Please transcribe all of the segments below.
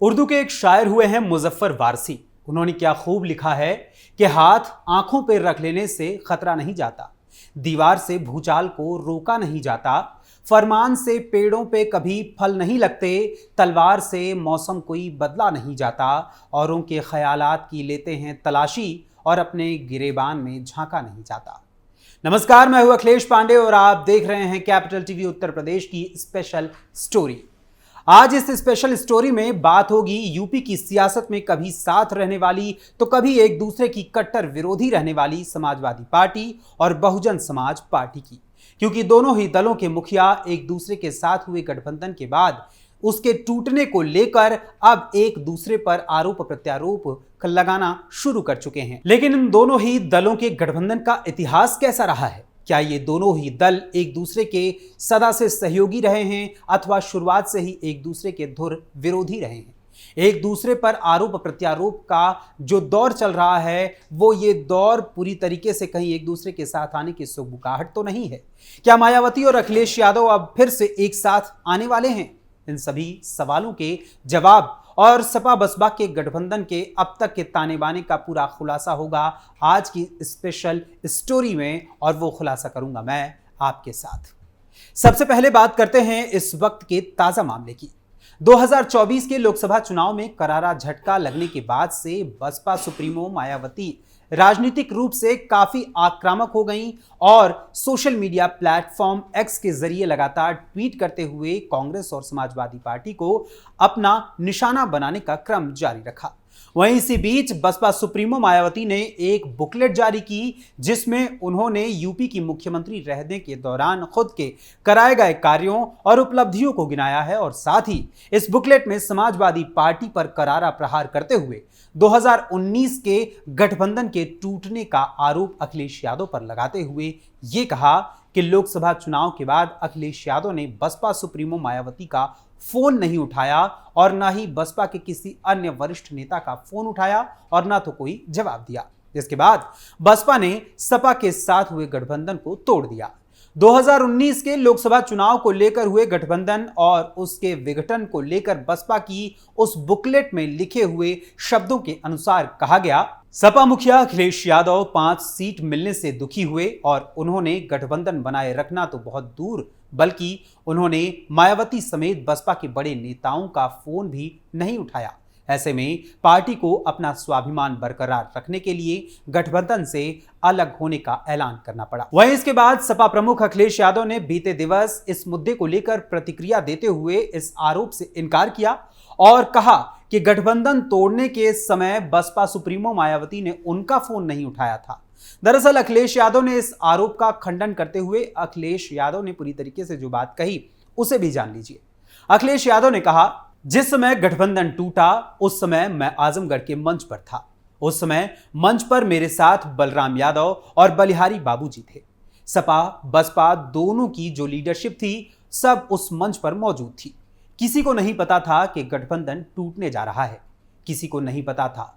उर्दू के एक शायर हुए हैं मुजफ्फर वारसी। उन्होंने क्या खूब लिखा है कि हाथ आंखों पर रख लेने से खतरा नहीं जाता, दीवार से भूचाल को रोका नहीं जाता, फरमान से पेड़ों पे कभी फल नहीं लगते, तलवार से मौसम कोई बदला नहीं जाता, औरों के ख्यालात की लेते हैं तलाशी और अपने गिरेबान में झांका नहीं जाता। नमस्कार, मैं हूं अखिलेश पांडे और आप देख रहे हैं कैपिटल टीवी उत्तर प्रदेश की स्पेशल स्टोरी। आज इस स्पेशल स्टोरी में बात होगी यूपी की सियासत में कभी साथ रहने वाली तो कभी एक दूसरे की कट्टर विरोधी रहने वाली समाजवादी पार्टी और बहुजन समाज पार्टी की, क्योंकि दोनों ही दलों के मुखिया एक दूसरे के साथ हुए गठबंधन के बाद उसके टूटने को लेकर अब एक दूसरे पर आरोप प्रत्यारोप लगाना शुरू कर चुके हैं। लेकिन इन दोनों ही दलों के गठबंधन का इतिहास कैसा रहा है? क्या ये दोनों ही दल एक दूसरे के सदा से सहयोगी रहे हैं अथवा शुरुआत से ही एक दूसरे के धुर विरोधी रहे हैं? एक दूसरे पर आरोप प्रत्यारोप का जो दौर चल रहा है वो ये दौर पूरी तरीके से कहीं एक दूसरे के साथ आने की सुगबुगाहट तो नहीं है? क्या मायावती और अखिलेश यादव अब फिर से एक साथ आने वाले हैं? इन सभी सवालों के जवाब और सपा बसपा के गठबंधन के अब तक के ताने बाने का पूरा खुलासा होगा आज की स्पेशल स्टोरी में, और वो खुलासा करूंगा मैं आपके साथ। सबसे पहले बात करते हैं इस वक्त के ताजा मामले की। 2024 के लोकसभा चुनाव में करारा झटका लगने के बाद से बसपा सुप्रीमो मायावती राजनीतिक रूप से काफी आक्रामक हो गईं और सोशल मीडिया प्लेटफॉर्म एक्स के जरिए लगातार ट्वीट करते हुए कांग्रेस और समाजवादी पार्टी को अपना निशाना बनाने का क्रम जारी रखा। वहीं इसी बीच बसपा सुप्रीमो मायावती ने एक बुकलेट जारी की जिसमें उन्होंने यूपी की मुख्यमंत्री रहने के दौरान खुद के कराए गए कार्यों और उपलब्धियों को गिनाया है और साथ ही इस बुकलेट में समाजवादी पार्टी पर करारा प्रहार करते हुए 2019 के गठबंधन के टूटने का आरोप अखिलेश यादव पर लगाते हुए ये कहा कि लोकसभा चुनाव के बाद अखिलेश यादव ने बसपा सुप्रीमो मायावती का फोन नहीं उठाया और ना ही बसपा के किसी अन्य वरिष्ठ नेता का फोन उठाया और ना तो कोई जवाब दिया। जिसके बाद बसपा ने सपा के साथ हुए गठबंधन को तोड़ दिया। 2019 के लोकसभा चुनाव को लेकर हुए गठबंधन और उसके विघटन को लेकर बसपा की उस बुकलेट में लिखे हुए शब्दों के अनुसार कहा गया, सपा मुखिया अखिलेश यादव 5 सीट मिलने से दुखी हुए और उन्होंने गठबंधन बनाए रखना तो बहुत दूर बल्कि उन्होंने मायावती समेत बसपा के बड़े नेताओं का फोन भी नहीं उठाया। ऐसे में पार्टी को अपना स्वाभिमान बरकरार रखने के लिए गठबंधन से अलग होने का ऐलान करना पड़ा। वहीं इसके बाद सपा प्रमुख अखिलेश यादव ने बीते दिवस इस मुद्दे को लेकर प्रतिक्रिया देते हुए इस आरोप से इनकार किया और कहा कि गठबंधन तोड़ने के समय बसपा सुप्रीमो मायावती ने उनका फोन नहीं उठाया था। दरअसल अखिलेश यादव ने इस आरोप का खंडन करते हुए अखिलेश यादव ने पूरी तरीके से जो बात कही उसे भी जान लीजिए। अखिलेश यादव ने कहा, जिस समय गठबंधन टूटा उस समय मैं आजमगढ़ के मंच पर था। उस समय मंच पर मेरे साथ बलराम यादव और बलिहारी बाबूजी थे। सपा बसपा दोनों की जो लीडरशिप थी सब उस मंच पर मौजूद थी। किसी को नहीं पता था कि गठबंधन टूटने जा रहा है, किसी को नहीं पता था।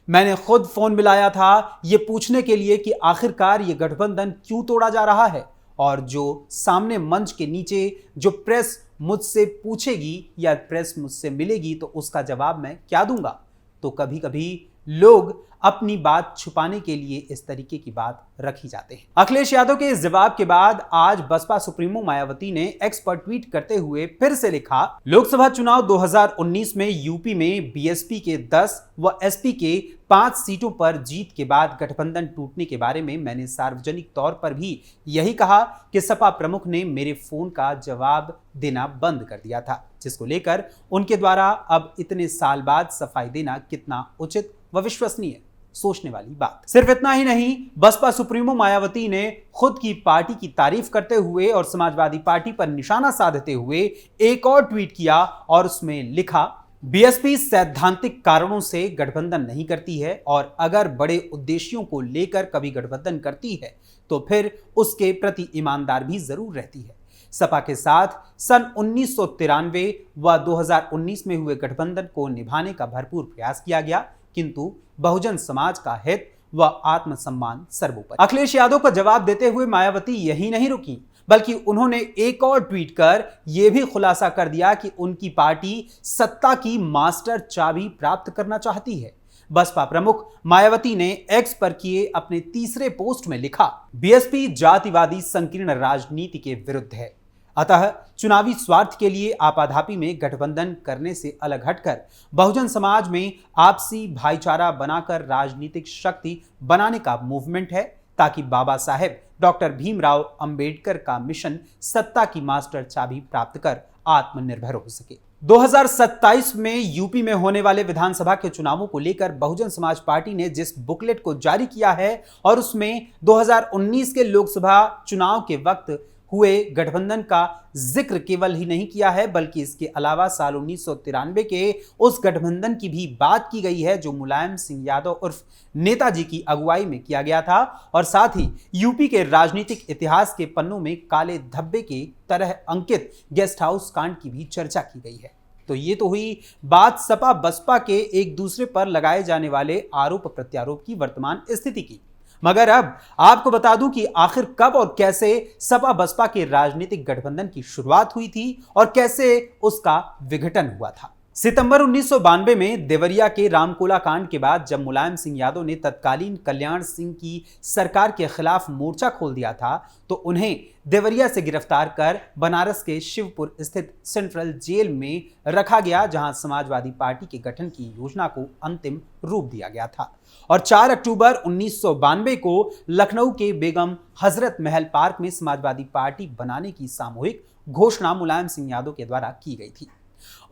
मैंने खुद फोन मिलाया था ये पूछने के लिए कि आखिरकार ये गठबंधन क्यों तोड़ा जा रहा है, और जो सामने मंच के नीचे जो प्रेस मुझसे पूछेगी या प्रेस मुझसे मिलेगी तो उसका जवाब मैं क्या दूंगा। तो कभी कभी लोग अपनी बात छुपाने के लिए इस तरीके की बात रखी जाते हैं। अखिलेश यादव के इस जवाब के बाद आज बसपा सुप्रीमो मायावती ने एक्स पर ट्वीट करते हुए फिर से लिखा, लोकसभा चुनाव 2019 में यूपी में बीएसपी के 10 व एसपी के 5 सीटों पर जीत के बाद गठबंधन टूटने के बारे में मैंने सार्वजनिक तौर पर भी यही कहा कि सपा प्रमुख ने मेरे फोन का जवाब देना बंद कर दिया था, जिसको लेकर उनके द्वारा अब इतने साल बाद सफाई देना कितना उचित व विश्वसनीय, सोचने वाली बात। सिर्फ इतना ही नहीं, बसपा सुप्रीमो मायावती ने खुद की पार्टी की तारीफ करते हुए और समाजवादी पार्टी पर निशाना साधते हुए एक और ट्वीट किया और उसमें लिखा, बीएसपी सैद्धांतिक कारणों से गठबंधन नहीं करती है और अगर बड़े उद्देश्यों को लेकर कभी गठबंधन करती है तो फिर उसके प्रति ईमानदार भी जरूर रहती है। सपा के साथ सन 1993 व 2019 में हुए गठबंधन को निभाने का भरपूर प्रयास किया गया, किंतु बहुजन समाज का हित व आत्मसम्मान सर्वोपरि। अखिलेश यादव का जवाब देते हुए मायावती यही नहीं रुकी, बल्कि उन्होंने एक और ट्वीट कर यह भी खुलासा कर दिया कि उनकी पार्टी सत्ता की मास्टर चाबी प्राप्त करना चाहती है। बसपा प्रमुख मायावती ने एक्स पर किए अपने तीसरे पोस्ट में लिखा, बीएसपी जातिवादी संकीर्ण राजनीति के विरुद्ध है, अतः चुनावी स्वार्थ के लिए आपाधापी में गठबंधन करने से अलग हटकर बहुजन समाज में आपसी भाईचारा बनाकर राजनीतिक शक्ति बनाने का मूवमेंट है, ताकि बाबा साहेब डॉक्टर भीमराव अंबेडकर का मिशन सत्ता की मास्टर चाबी प्राप्त कर आत्मनिर्भर हो सके। 2027 में यूपी में होने वाले विधानसभा के चुनावों को लेकर बहुजन समाज पार्टी ने जिस बुकलेट को जारी किया है और उसमें 2019 के लोकसभा चुनाव के वक्त हुए गठबंधन का जिक्र केवल ही नहीं किया है, बल्कि इसके अलावा साल 1993 के उस गठबंधन की भी बात की गई है जो मुलायम सिंह यादव उर्फ नेताजी की अगुवाई में किया गया था, और साथ ही यूपी के राजनीतिक इतिहास के पन्नों में काले धब्बे की तरह अंकित गेस्ट हाउस कांड की भी चर्चा की गई है। तो ये तो हुई बात सपा बसपा के एक दूसरे पर लगाए जाने वाले आरोप प्रत्यारोप की वर्तमान स्थिति की, मगर अब आपको बता दूं कि आखिर कब और कैसे सपा बसपा के राजनीतिक गठबंधन की शुरुआत हुई थी और कैसे उसका विघटन हुआ था। सितंबर 1992 में देवरिया के रामकोला कांड के बाद जब मुलायम सिंह यादव ने तत्कालीन कल्याण सिंह की सरकार के खिलाफ मोर्चा खोल दिया था, तो उन्हें देवरिया से गिरफ्तार कर बनारस के शिवपुर स्थित सेंट्रल जेल में रखा गया, जहां समाजवादी पार्टी के गठन की योजना को अंतिम रूप दिया गया था। और 4 अक्टूबर 1992 को लखनऊ के बेगम हजरत महल पार्क में समाजवादी पार्टी बनाने की सामूहिक घोषणा मुलायम सिंह यादव के द्वारा की गई थी।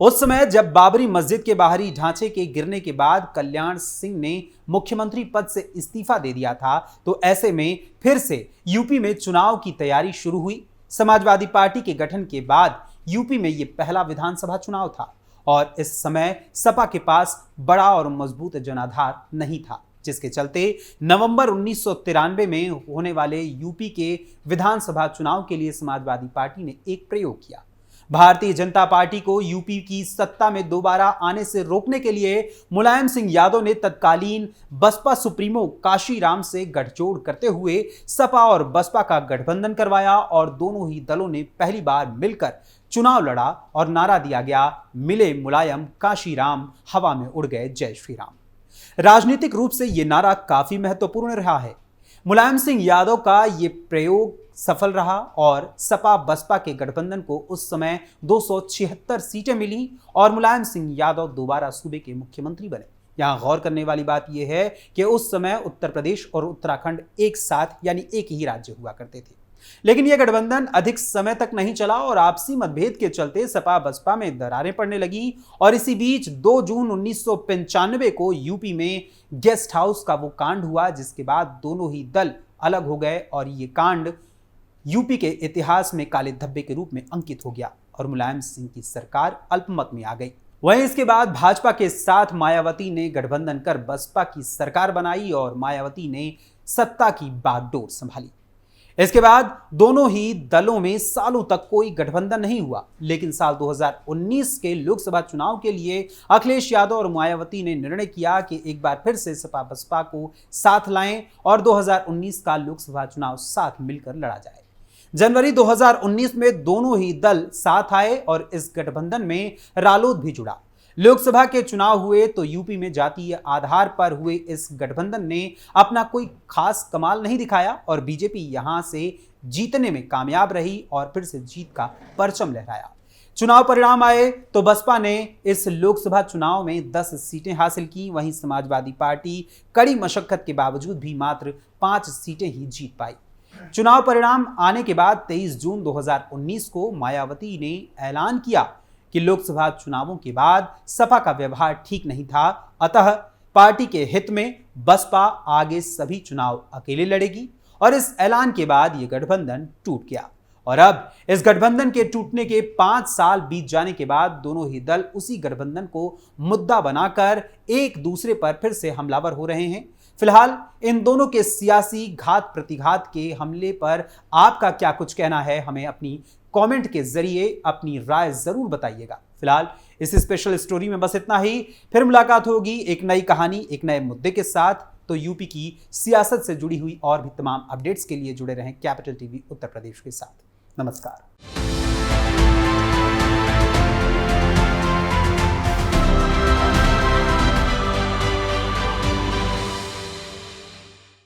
उस समय जब बाबरी मस्जिद के बाहरी ढांचे के गिरने के बाद कल्याण सिंह ने मुख्यमंत्री पद से इस्तीफा दे दिया था, तो ऐसे में फिर से यूपी में चुनाव की तैयारी शुरू हुई। समाजवादी पार्टी के गठन के बाद यूपी में यह पहला विधानसभा चुनाव था और इस समय सपा के पास बड़ा और मजबूत जनाधार नहीं था, जिसके चलते नवंबर 1993 में होने वाले यूपी के विधानसभा चुनाव के लिए समाजवादी पार्टी ने एक प्रयोग किया। भारतीय जनता पार्टी को यूपी की सत्ता में दोबारा आने से रोकने के लिए मुलायम सिंह यादव ने तत्कालीन बसपा सुप्रीमो काशीराम से गठजोड़ करते हुए सपा और बसपा का गठबंधन करवाया और दोनों ही दलों ने पहली बार मिलकर चुनाव लड़ा और नारा दिया गया, मिले मुलायम काशीराम, हवा में उड़ गए जय श्री राम। राजनीतिक रूप से यह नारा काफी महत्वपूर्ण रहा है। मुलायम सिंह यादव का यह प्रयोग सफल रहा और सपा बसपा के गठबंधन को उस समय 276 सीटें मिली और मुलायम सिंह यादव दोबारा सूबे के मुख्यमंत्री बने। यहां गौर करने वाली बात यह है कि उस समय उत्तर प्रदेश और उत्तराखंड एक साथ यानी एक ही राज्य हुआ करते थे, लेकिन यह गठबंधन अधिक समय तक नहीं चला और आपसी मतभेद के चलते सपा बसपा में दरारें पड़ने लगी। और इसी बीच 2 जून 1995 को यूपी में गेस्ट हाउस का वो कांड हुआ, जिसके बाद दोनों ही दल अलग हो गए और ये कांड यूपी के इतिहास में काले धब्बे के रूप में अंकित हो गया और मुलायम सिंह की सरकार अल्पमत में आ गई। वहीं इसके बाद भाजपा के साथ मायावती ने गठबंधन कर बसपा की सरकार बनाई और मायावती ने सत्ता की बागडोर संभाली। इसके बाद दोनों ही दलों में सालों तक कोई गठबंधन नहीं हुआ, लेकिन साल 2019 के लोकसभा चुनाव के लिए अखिलेश यादव और मायावती ने निर्णय किया कि एक बार फिर से सपा बसपा को साथ लाएं और 2019 का लोकसभा चुनाव साथ मिलकर लड़ा जाए। जनवरी 2019 में दोनों ही दल साथ आए और इस गठबंधन में रालोद भी जुड़ा। लोकसभा के चुनाव हुए तो यूपी में जातीय आधार पर हुए इस गठबंधन ने अपना कोई खास कमाल नहीं दिखाया और बीजेपी यहां से जीतने में कामयाब रही और फिर से जीत का परचम लहराया। चुनाव परिणाम आए तो बसपा ने इस लोकसभा चुनाव में 10 सीटें हासिल की, वहीं समाजवादी पार्टी कड़ी मशक्कत के बावजूद भी मात्र 5 सीटें ही जीत पाई। चुनाव परिणाम आने के बाद 23 जून 2019 को मायावती ने ऐलान किया कि लोकसभा चुनावों के बाद सपा का व्यवहार ठीक नहीं था, अतः पार्टी के हित में बसपा आगे सभी चुनाव अकेले लड़ेगी और इस ऐलान के बाद यह गठबंधन टूट गया। और अब इस गठबंधन के टूटने के 5 साल बीत जाने के बाद दोनों ही दल उसी गठबंधन को मुद्दा बनाकर एक दूसरे पर फिर से हमलावर हो रहे हैं। फिलहाल इन दोनों के सियासी घात प्रतिघात के हमले पर आपका क्या कुछ कहना है, हमें अपनी कमेंट के जरिए अपनी राय जरूर बताइएगा। फिलहाल इस स्पेशल स्टोरी में बस इतना ही, फिर मुलाकात होगी एक नई कहानी एक नए मुद्दे के साथ। तो यूपी की सियासत से जुड़ी हुई और भी तमाम अपडेट्स के लिए जुड़े रहें कैपिटल टीवी उत्तर प्रदेश के साथ। नमस्कार।